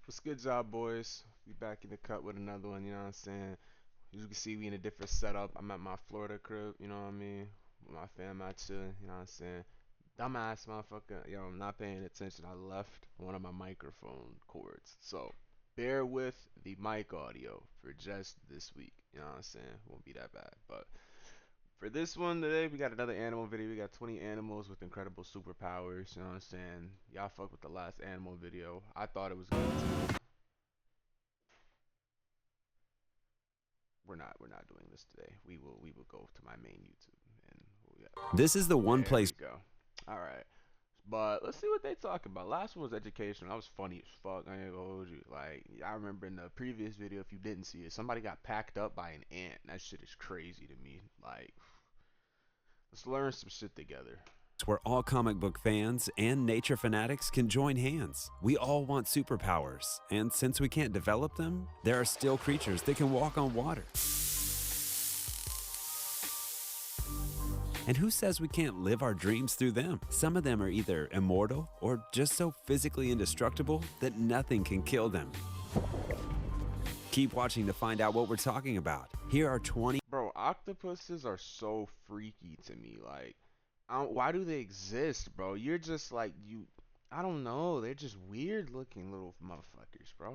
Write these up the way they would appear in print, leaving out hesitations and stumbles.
What's good, job, boys? We back in the cut with another one, you know what I'm saying? As you can see, we in a different setup. I'm at my Florida crib, you know what I mean? With my fam out chilling, you know what I'm saying? Dumbass motherfucker, yo, I'm not paying attention. I left one of my microphone cords. So, bear with the mic audio for just this week, you know what I'm saying? It won't be that bad. But for this one today, we got another animal video. We got 20 animals with incredible superpowers, you know what I'm saying? Y'all fuck with the last animal video. I thought it was good too. We're not doing this today. We will go to my main YouTube and This is the one there place. we go. All right, but let's see what they talk about. Last one was educational. That was funny as fuck. I ain't gonna hold you. Like I remember in the previous video, if you didn't see it, somebody got packed up by an ant. That shit is crazy to me. Like let's learn some shit together. Where all comic book fans and nature fanatics can join hands. We all want superpowers, and since we can't develop them, there are still creatures that can walk on water. And who says we can't live our dreams through them? Some of them are either immortal or just so physically indestructible that nothing can kill them. Keep watching to find out what we're talking about. Here are 20. Bro, octopuses are so freaky to me. Like, why do they exist, bro? You're just like I don't know. They're just weird looking little motherfuckers, bro.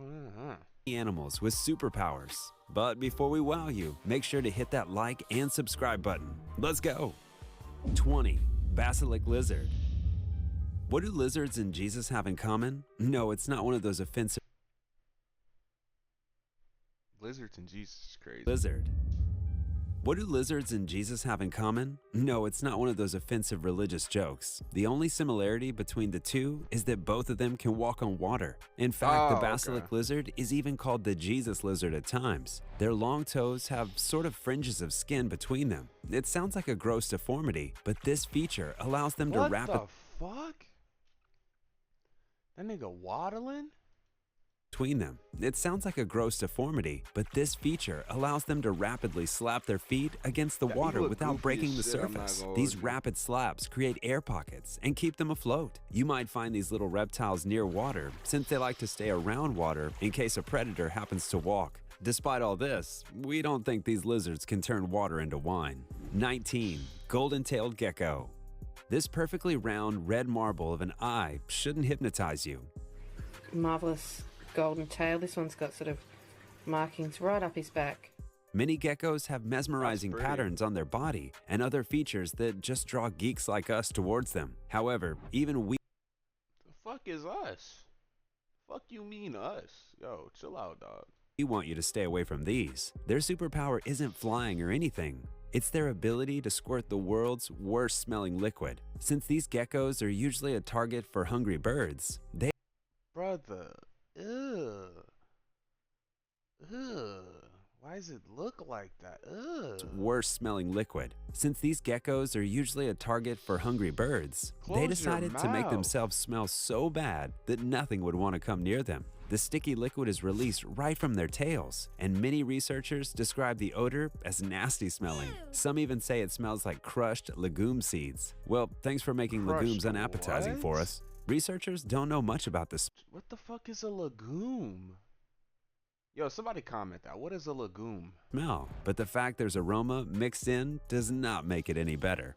Animals with superpowers. But before we wow you, make sure to hit that like and subscribe button. Let's go. 20. Basilic lizard. What do lizards and Jesus have in common? No, it's not one of those offensive Lizards and Jesus is crazy. lizard. What do lizards and Jesus have in common? No, it's not one of those offensive religious jokes. The only similarity between the two is that both of them can walk on water. In fact, the basilic lizard is even called the Jesus lizard at times. Their long toes have sort of fringes of skin between them. It sounds like a gross deformity, but this feature allows them to What the fuck? That nigga waddling? between them. It sounds like a gross deformity, but this feature allows them to rapidly slap their feet against the water without breaking the surface. These rapid slaps create air pockets and keep them afloat. You might find these little reptiles near water since they like to stay around water in case a predator happens to walk. Despite all this, we don't think these lizards can turn water into wine. 19. Golden-tailed gecko. This perfectly round red marble of an eye shouldn't hypnotize you. Marvelous golden tail. This one's got sort of markings right up his back. Many geckos have mesmerizing patterns on their body and other features that just draw geeks like us towards them. However, even we The fuck is us? Fuck you mean us? Yo, chill out, dog. want you to stay away from these. Their superpower isn't flying or anything. It's their ability to squirt the world's worst smelling liquid. Since these geckos are usually a target for hungry birds, they Brother. Ugh. Ugh. Why does it look like that? Ugh. worst smelling liquid. Since these geckos are usually a target for hungry birds, Close they your decided to make mouth. themselves smell so bad that nothing would want to come near them. The sticky liquid is released right from their tails, and many researchers describe the odor as nasty smelling. Some even say it smells like crushed legume seeds. Well, thanks for making legumes Crushed unappetizing for what? us. Researchers don't know much about this What the fuck is a legume? Yo, somebody comment that. What is a legume? smell, but the fact there's aroma mixed in does not make it any better.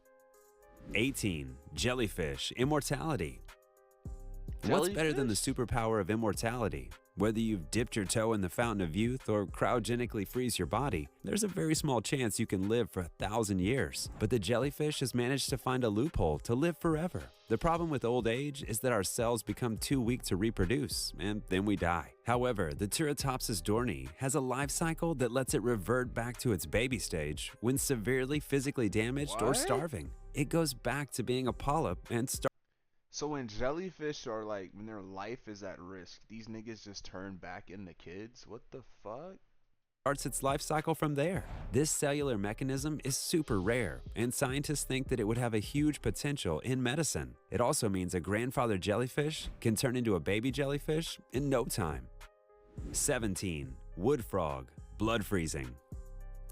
18. Jellyfish immortality. What's better than the superpower of immortality? Whether you've dipped your toe in the fountain of youth or cryogenically freeze your body, there's a very small chance you can live for 1,000 years. But the jellyfish has managed to find a loophole to live forever. The problem with old age is that our cells become too weak to reproduce, and then we die. However, the Turritopsis dohrnii has a life cycle that lets it revert back to its baby stage when severely physically damaged or What? starving. It goes back to being a polyp and So when jellyfish are like, when their life is at risk, these niggas just turn back into kids? What the fuck? starts its life cycle from there. This cellular mechanism is super rare, and scientists think that it would have a huge potential in medicine. It also means a grandfather jellyfish can turn into a baby jellyfish in no time. 17. Wood frog, blood freezing.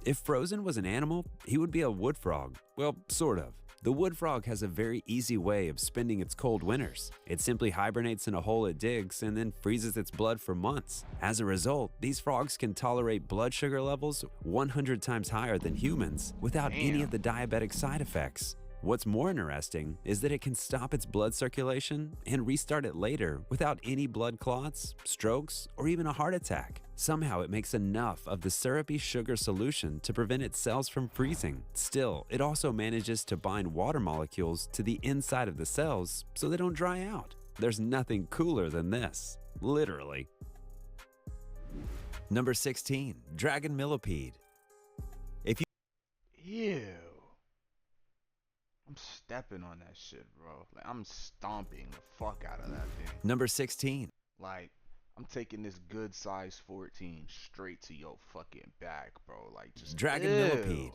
If Frozen was an animal, he would be a wood frog. Well, sort of. The wood frog has a very easy way of spending its cold winters. It simply hibernates in a hole it digs and then freezes its blood for months. As a result, these frogs can tolerate blood sugar levels 100 times higher than humans without any of the diabetic side effects. What's more interesting is that it can stop its blood circulation and restart it later without any blood clots, strokes, or even a heart attack. Somehow it makes enough of the syrupy sugar solution to prevent its cells from freezing. Still, it also manages to bind water molecules to the inside of the cells so they don't dry out. There's nothing cooler than this, literally. Number 16, dragon millipede. Ew. I'm stepping on that shit, bro. Like, I'm stomping the fuck out of that thing. Number 16. Like, I'm taking this good size 14 straight to your fucking back, bro. Like, just Dragon millipede.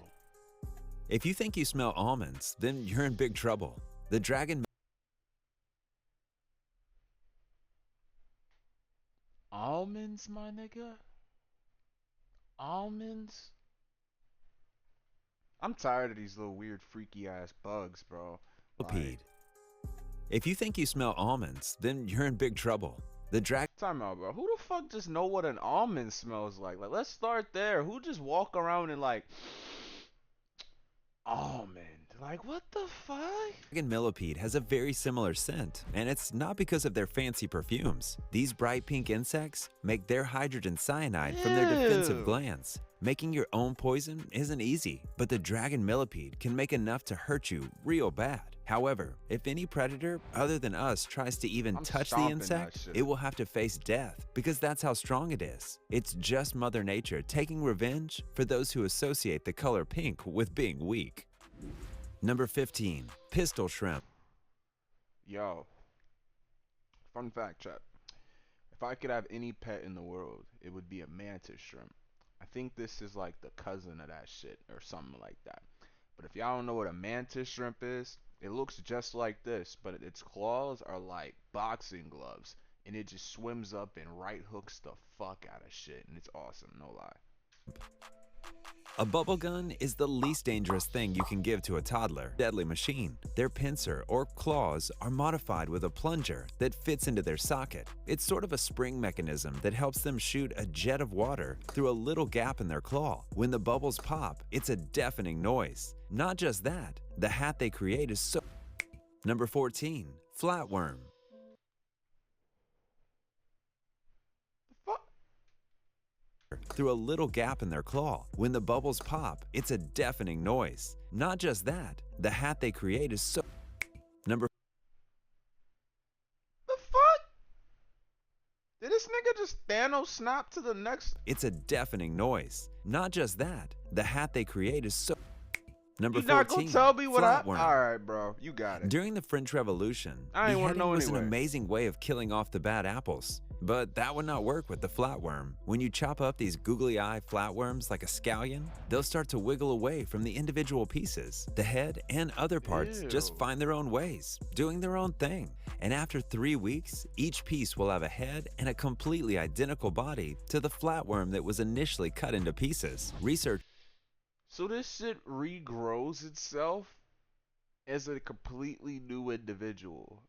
If you think you smell almonds, then you're in big trouble. The dragon Almonds, my nigga? Almonds? I'm tired of these little weird freaky ass bugs, bro. millipede. If you think you smell almonds, then you're in big trouble. The dragon Time out, bro. Who the fuck just know what an almond smells like? Like, let's start there. Who just walk around and like almond? Like, what the fuck? millipede has a very similar scent, and it's not because of their fancy perfumes. These bright pink insects make their hydrogen cyanide from their defensive Ew. glands. Making your own poison isn't easy, but the dragon millipede can make enough to hurt you real bad. However, if any predator other than us tries to even I'm touch the stomping insect, that shit. it will have to face death because that's how strong it is. It's just Mother Nature taking revenge for those who associate the color pink with being weak. Number 15, pistol shrimp. Yo, fun fact, chat. If I could have any pet in the world, it would be a mantis shrimp. I think this is like the cousin of that shit or something like that. But if y'all don't know what a mantis shrimp is, it looks just like this, but its claws are like boxing gloves, and it just swims up and right hooks the fuck out of shit, and it's awesome, no lie. A bubble gun is the least dangerous thing you can give to a toddler. Deadly machine. Their pincer or claws are modified with a plunger that fits into their socket. It's sort of a spring mechanism that helps them shoot a jet of water through a little gap in their claw. When the bubbles pop, it's a deafening noise. Not just that, the hat they create is so... Number 14, flatworm. Through a little gap in their claw. When the bubbles pop, it's a deafening noise. Not just that, the hat they create is so... Number... The fuck? Did this nigga just Thanos snap to the next? It's a deafening noise. Not just that, the hat they create is so... Number You not 14, gonna tell me what I... flatworm. Alright, bro. You got it. During the French Revolution, I ain't wanna beheading know was an anyway. amazing way of killing off the bad apples. But that would not work with the flatworm. When you chop up these googly-eyed flatworms like a scallion, they'll start to wiggle away from the individual pieces. The head and other parts just Ew. find their own ways, doing their own thing. And after 3 weeks, each piece will have a head and a completely identical body to the flatworm that was initially cut into pieces. Research So this shit regrows itself as a completely new individual.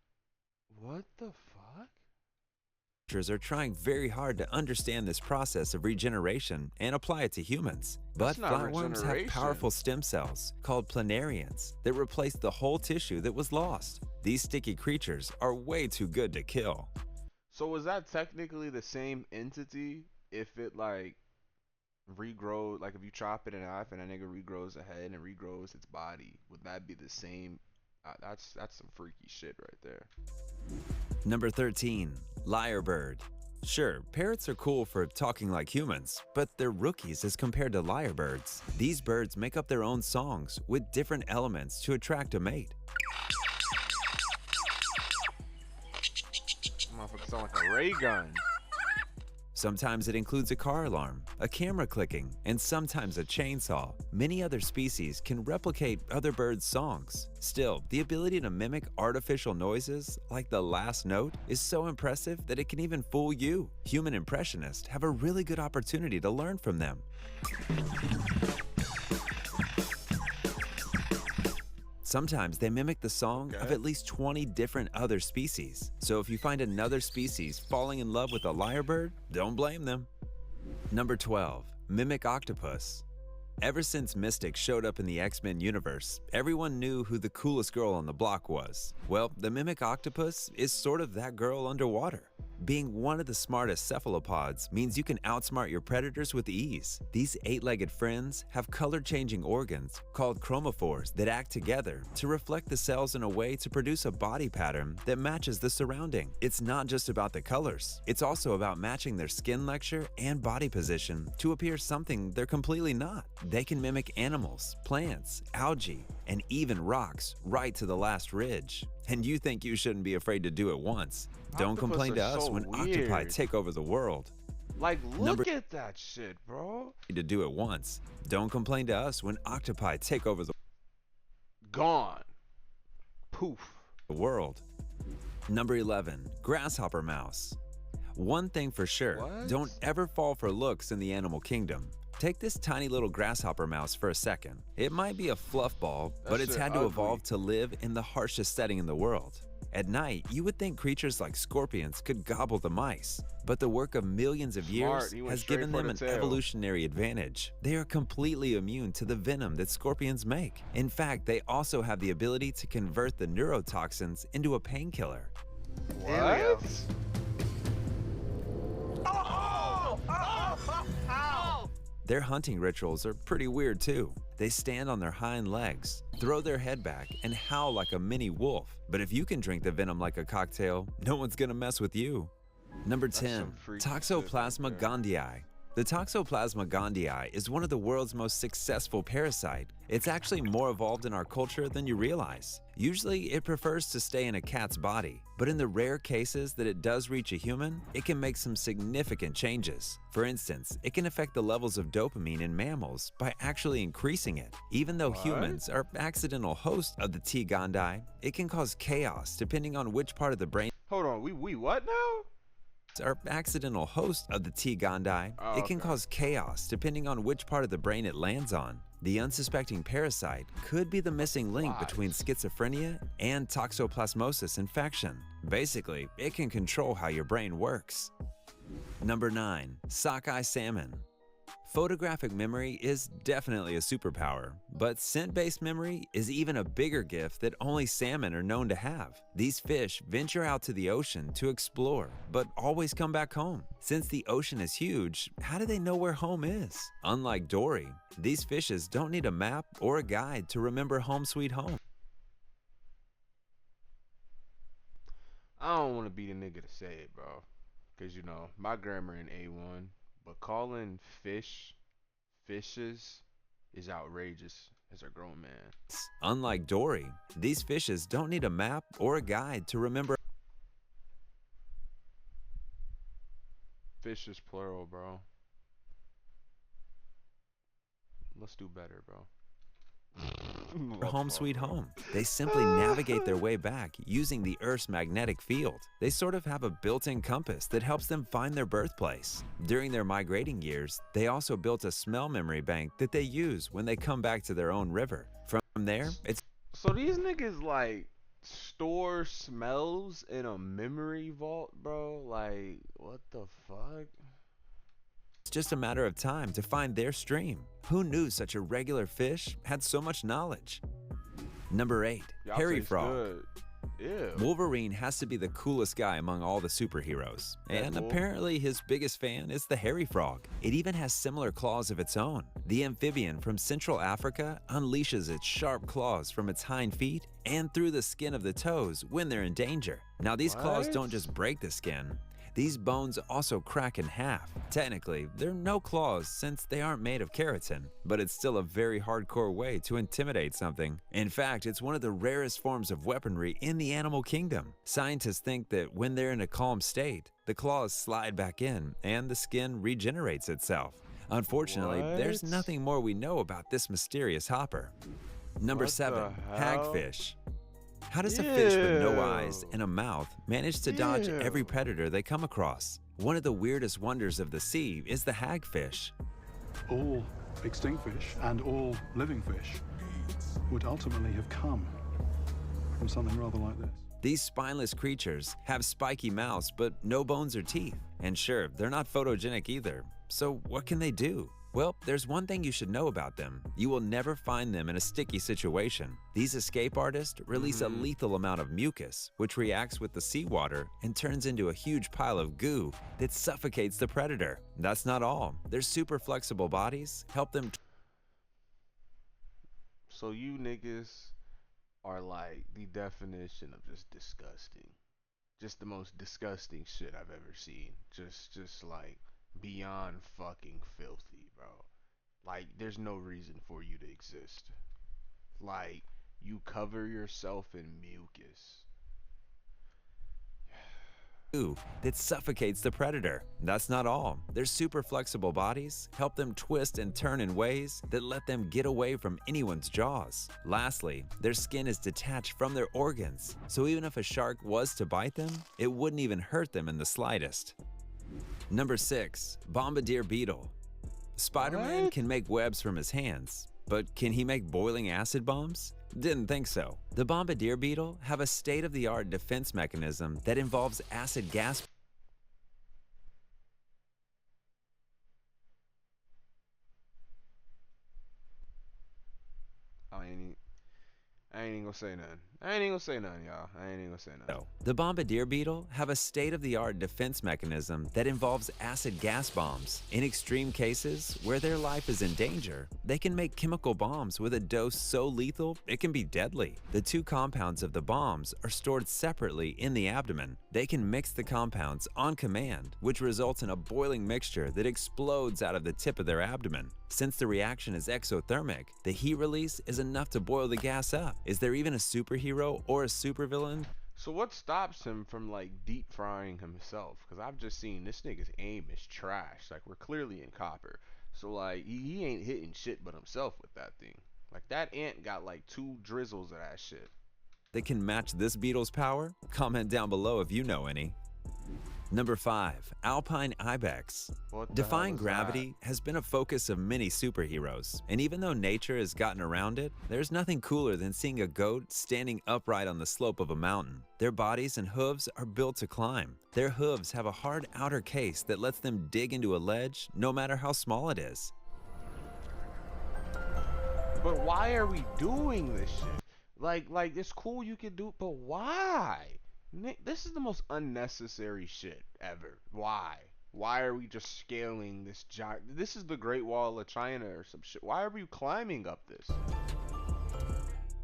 What the fuck? Researchers are trying very hard to understand this process of regeneration and apply it to humans. But That's not flatworms have regeneration. powerful stem cells called planarians that replace the whole tissue that was lost. These sticky creatures are way too good to kill. So is that technically the same entity if it like regrow, like if you chop it in half and a nigga regrows a head and regrows its body, would that be the same? That's some freaky shit right there. Number 13, lyrebird. Sure, parrots are cool for talking like humans, but they're rookies as compared to lyrebirds. These birds make up their own songs with different elements to attract a mate. Motherfucker sound like a ray gun. Sometimes it includes a car alarm, a camera clicking, and sometimes a chainsaw. Many other species can replicate other birds' songs. Still, the ability to mimic artificial noises, like the last note, is so impressive that it can even fool you. Human impressionists have a really good opportunity to learn from them. Sometimes they mimic the song of Okay. at least 20 different other species. So if you find another species falling in love with a lyrebird, don't blame them. Number 12. Mimic octopus. Ever since Mystic showed up in the X-Men universe, everyone knew who the coolest girl on the block was. Well, the Mimic Octopus is sort of that girl underwater. Being one of the smartest cephalopods means you can outsmart your predators with ease. These 8-legged friends have color-changing organs called chromophores that act together to reflect the cells in a way to produce a body pattern that matches the surrounding. It's not just about the colors, it's also about matching their skin texture and body position to appear something they're completely not. They can mimic animals, plants, algae, and even rocks right to the last ridge. And you think you shouldn't be afraid to do it once. Don't Octopus complain to are us so when octopi weird. take over the world. Like, look Number- at that shit, bro. To do it once. Don't complain to us when octopi take over the Gone. Poof. world. Number 11. Grasshopper mouse. One thing for sure, What? don't ever fall for looks in the animal kingdom. Take this tiny little grasshopper mouse for a second. It might be a fluff ball, That but it's shit had to ugly. evolve to live in the harshest setting in the world. At night, you would think creatures like scorpions could gobble the mice, but the work of millions of years Smart, he went has straight given for them the an tail. evolutionary advantage. They are completely immune to the venom that scorpions make. In fact, they also have the ability to convert the neurotoxins into a painkiller. What? Their hunting rituals are pretty weird too. They stand on their hind legs, throw their head back, and howl like a mini wolf. But if you can drink the venom like a cocktail, no one's gonna mess with you. Number 10. some freaky shit right Toxoplasma there. gondii. The Toxoplasma gondii is one of the world's most successful parasite. It's actually more evolved in our culture than you realize. Usually, it prefers to stay in a cat's body, but in the rare cases that it does reach a human, it can make some significant changes. For instance, it can affect the levels of dopamine in mammals by actually increasing it. Even though What? humans are accidental hosts of the T. gondii, it can cause chaos depending on which part of the brain Hold on, we what now? are accidental host of the T. gondii. Oh, It can okay. cause chaos depending on which part of the brain it lands on. The unsuspecting parasite could be the missing link Why? between schizophrenia and toxoplasmosis infection. Basically, it can control how your brain works. Number 9. Sockeye salmon. Photographic memory is definitely a superpower, but scent-based memory is even a bigger gift that only salmon are known to have. These fish venture out to the ocean to explore, but always come back home. Since the ocean is huge, how do they know where home is? Unlike Dory, these fishes don't need a map or a guide to remember home sweet home. I don't want to be the nigga to say it, bro. Because, you know, my grammar in A1. But calling fishes is outrageous as a grown man. Unlike Dory, these fishes don't need a map or a guide to remember. Fish is plural, bro. Let's do better, bro. Home sweet home. They simply navigate their way back using the Earth's magnetic field. They sort of have a built-in compass that helps them find their birthplace. During their migrating years, they also built a smell memory bank that they use when they come back to their own river. From there, it's So these niggas like store smells in a memory vault, bro. Like, what the fuck? just a matter of time to find their stream. Who knew such a regular fish had so much knowledge? Number 8. Y'all Hairy taste frog. good. Ew. Wolverine has to be the coolest guy among all the superheroes, and Deadpool. apparently his biggest fan is the hairy frog. It even has similar claws of its own. The amphibian from Central Africa unleashes its sharp claws from its hind feet and through the skin of the toes when they're in danger. Now these claws What? don't just break the skin, these bones also crack in half. Technically, they're no claws since they aren't made of keratin, but it's still a very hardcore way to intimidate something. In fact, it's one of the rarest forms of weaponry in the animal kingdom. Scientists think that when they're in a calm state, the claws slide back in and the skin regenerates itself. Unfortunately, there's What? nothing more we know about this mysterious hopper. Number What 7. the hell? Hagfish. How does a fish with no Ew. eyes and a mouth manage to dodge Ew. every predator they come across? One of the weirdest wonders of the sea is the hagfish. All extinct fish and all living fish would ultimately have come from something rather like this. These spineless creatures have spiky mouths but no bones or teeth. And sure, they're not photogenic either. So what can they do? Well, there's one thing you should know about them. You will never find them in a sticky situation. These escape artists release a lethal amount of mucus, which reacts with the seawater and turns into a huge pile of goo that suffocates the predator. That's not all. Their super flexible bodies help them. So you niggas are like the definition of just disgusting. Just the most disgusting shit I've ever seen. Just like beyond fucking filthy, bro. Like there's no reason for you to exist. Like you cover yourself in mucus. That suffocates the predator. That's not all. Their super flexible bodies help them twist and turn in ways that let them get away from anyone's jaws. Lastly, their skin is detached from their organs, so even if a shark was to bite them, it wouldn't even hurt them in the slightest. Number 6. Bombardier beetle. Spider-Man What? can make webs from his hands, but can he make boiling acid bombs? Didn't think so. The bombardier beetle have a state-of-the-art defense mechanism that involves acid gas. I ain't even gonna say nothing. I ain't even gonna say nothing, y'all. I ain't even gonna say nothing. The bombardier beetle have a state-of-the-art defense mechanism that involves acid gas bombs. In extreme cases where their life is in danger, they can make chemical bombs with a dose so lethal it can be deadly. The two compounds of the bombs are stored separately in the abdomen. They can mix the compounds on command, which results in a boiling mixture that explodes out of the tip of their abdomen. Since the reaction is exothermic, the heat release is enough to boil the gas up. Is there even a superhero or a supervillain? So what stops him from like deep frying himself? Because I've just seen this nigga's aim is trash. Like we're clearly in copper. So like he ain't hitting shit but himself with that thing. Like that ant got like 2 drizzles of that shit. That can match this beetle's power? Comment down below if you know any. Number 5. Alpine Ibex. What the Defying hell is gravity has been a focus of many superheroes, and even though nature has gotten around it, there's nothing cooler than seeing a goat standing upright on the slope of a mountain. Their bodies and hooves are built to climb. Their hooves have a hard outer case that lets them dig into a ledge no matter how small it is. But why are we doing this shit? Like it's cool you can do it, but why? This is the most unnecessary shit ever. Why? Why are we just scaling this giant? This is the Great Wall of China or some shit. Why are we climbing up this?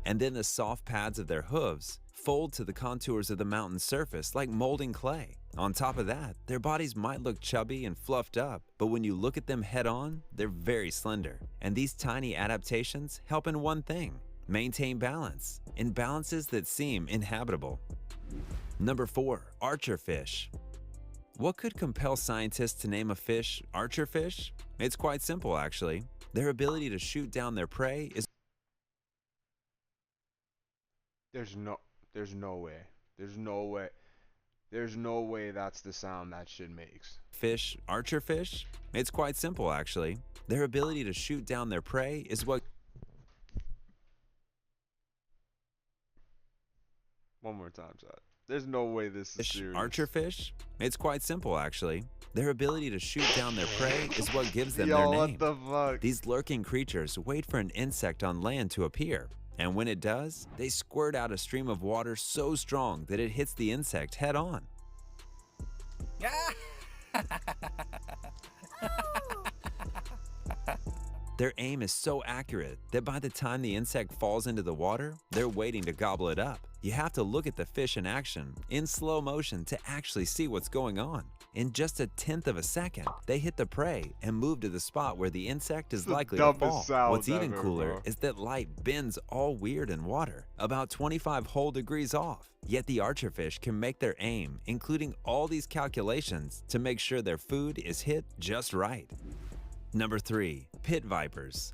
And then the soft pads of their hooves fold to the contours of the mountain's surface like molding clay. On top of that, their bodies might look chubby and fluffed up, but when you look at them head on, they're very slender. And these tiny adaptations help in one thing: maintain balance, in balances that seem inhabitable. Number 4. Archerfish. What could compel scientists to name a fish archerfish? It's quite simple, actually. Their ability to shoot down their prey is. There's no way. There's no way that's the sound that shit makes. Fish archerfish? It's quite simple, actually. Their ability to shoot down their prey is what. One more time, Chad. There's no way this is serious. Archerfish? It's quite simple, actually. Their ability to shoot down their prey is what gives them Yo, their name. what the fuck? These lurking creatures wait for an insect on land to appear, and when it does, they squirt out a stream of water so strong that it hits the insect head on. Their aim is so accurate that by the time the insect falls into the water, they're waiting to gobble it up. You have to look at the fish in action, in slow motion, to actually see what's going on. In just a tenth of a second, they hit the prey and move to the spot where the insect is likely to fall. What's even cooler is that light bends all weird in water, about 25 whole degrees off. Yet the archerfish can make their aim, including all these calculations, to make sure their food is hit just right. Number 3. Pit vipers.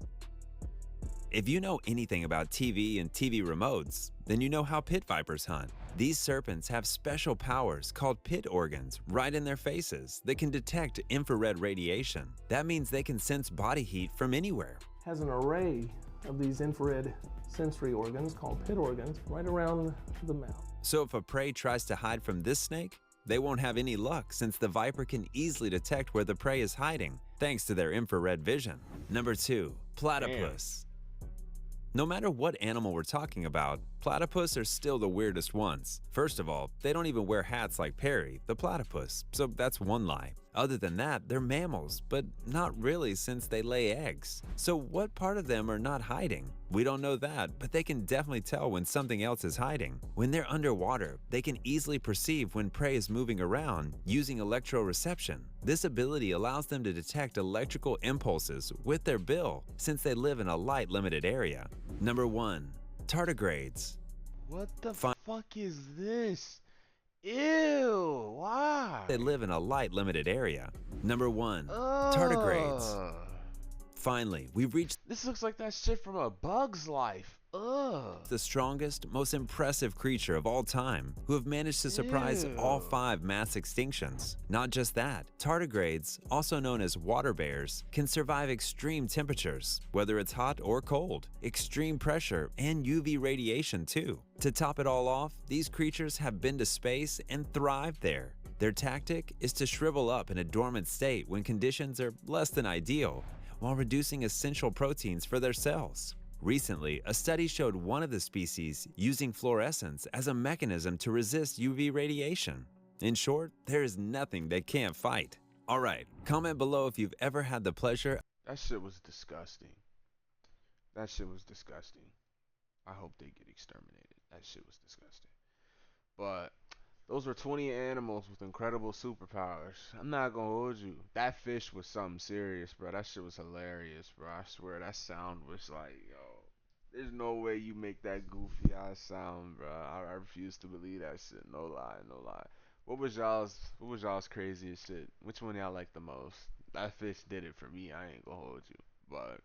If you know anything about TV and TV remotes, then you know how pit vipers hunt. These serpents have special powers called pit organs right in their faces that can detect infrared radiation. That means they can sense body heat from anywhere. Has an array of these infrared sensory organs called pit organs right around the mouth. So if a prey tries to hide from this snake, they won't have any luck since the viper can easily detect where the prey is hiding thanks to their infrared vision. Number 2. Platypus. No matter what animal we're talking about, platypus are still the weirdest ones. First of all, they don't even wear hats like Perry, the platypus, so that's one lie. Other than that, they're mammals, but not really since they lay eggs. So what part of them are not hiding? We don't know that, but they can definitely tell when something else is hiding. When they're underwater, they can easily perceive when prey is moving around using electroreception. This ability allows them to detect electrical impulses with their bill since they live in a light-limited area. Number 1. Tardigrades. What the fuck is this? Ew, why? They live in a light-limited area. Number 1. Ugh. Tardigrades. Finally, we've reached This looks like that shit from A Bug's Life. Ugh. the strongest, most impressive creature of all time, who have managed to surprise Ew. all 5 mass extinctions. Not just that, tardigrades, also known as water bears, can survive extreme temperatures, whether it's hot or cold, extreme pressure, and UV radiation too. To top it all off, these creatures have been to space and thrived there. Their tactic is to shrivel up in a dormant state when conditions are less than ideal, while reducing essential proteins for their cells. Recently, a study showed one of the species using fluorescence as a mechanism to resist UV radiation. In short, there is nothing they can't fight. Alright, comment below if you've ever had the pleasure. That shit was disgusting. That shit was disgusting. I hope they get exterminated. That shit was disgusting. But those were 20 animals with incredible superpowers. I'm not gonna hold you. That fish was something serious, bro. That shit was hilarious, bro. I swear that sound was like, yo, there's no way you make that goofy ass sound, bro. I refuse to believe that shit. No lie, no lie. What was y'all's craziest shit? Which one y'all like the most? That fish did it for me. I ain't gonna hold you. But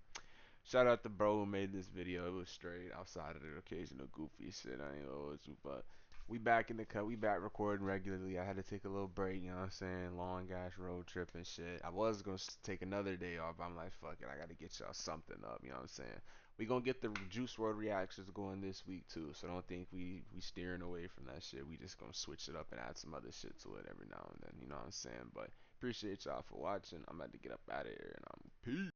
shout out to bro who made this video. It was straight outside of the occasional goofy shit. I ain't gonna hold you, but we back in the cut. We back recording regularly. I had to take a little break, you know what I'm saying? Long ass road trip and shit. I was gonna take another day off, but I'm like, fuck it. I gotta get y'all something up, you know what I'm saying? We gonna get the Juice WRLD reactions going this week too, so don't think we steering away from that shit. We just gonna switch it up and add some other shit to it every now and then, you know what I'm saying? But appreciate y'all for watching. I'm about to get up out of here and I'm peace.